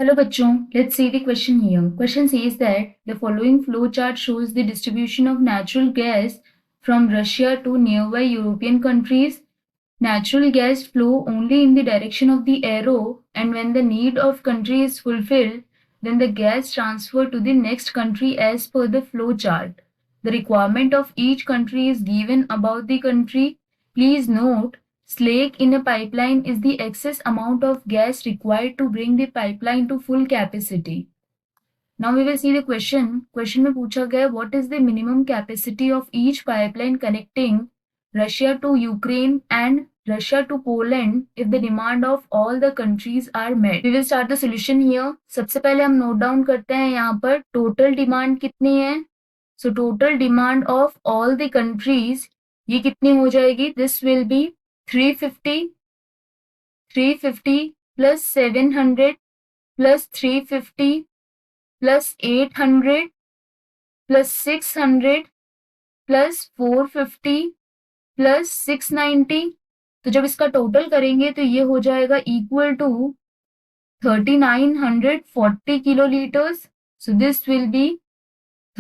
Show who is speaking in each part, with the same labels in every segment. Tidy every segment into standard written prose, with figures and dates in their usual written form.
Speaker 1: Hello बच्चों, let's see the question here. Question says that the following flow chart shows the distribution of natural gas from Russia to nearby European countries. Natural gas flow only in the direction of the arrow, and when the need of country is fulfilled, then the gas transfer to the next country as per the flow chart. The requirement of each country is given about the country. Please note, slack in a pipeline is the excess amount of gas required to bring the pipeline to full capacity. Now we will see the question. Question में पूछा गया what is the minimum capacity of each pipeline connecting Russia to Ukraine and Russia to Poland if the demand of all the countries are met. We will start the solution here. सबसे पहले हम note down करते हैं यहाँ पर total demand कितनी है. So total demand of all the countries ये कितनी हो जाएगी. This will be 350 plus 700 plus 350 plus 800 plus 600 plus 450 plus 690. तो जब इसका टोटल करेंगे तो ये हो जाएगा equal to 3940 kilolitres. So this will be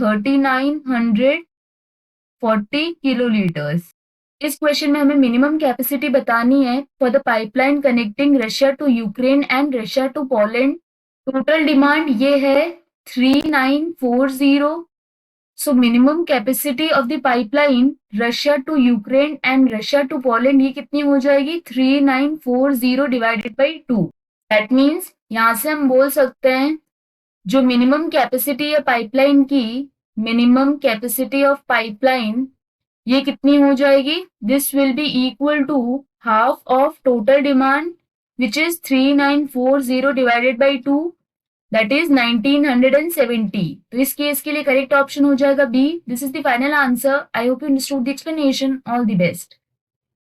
Speaker 1: 3940 kilolitres. इस क्वेश्चन में हमें मिनिमम कैपेसिटी बतानी है for the pipeline connecting Russia to Ukraine and Russia to Poland. Total demand ये है 3940. So minimum capacity of the pipeline Russia to Ukraine and Russia to Poland ये कितनी हो जाएगी 3940 डिवाइडेड बाई 2. दैट मीन्स यहां से हम बोल सकते हैं जो मिनिमम कैपेसिटी है पाइपलाइन की, मिनिमम कैपेसिटी ऑफ पाइपलाइन ये कितनी हो जाएगी. This will be equal to half of total demand which is 3940 divided by 2, that is 1970. तो इस केस के लिए करेक्ट ऑप्शन हो जाएगा B. This is the final answer. I hope you understood the explanation. All the best.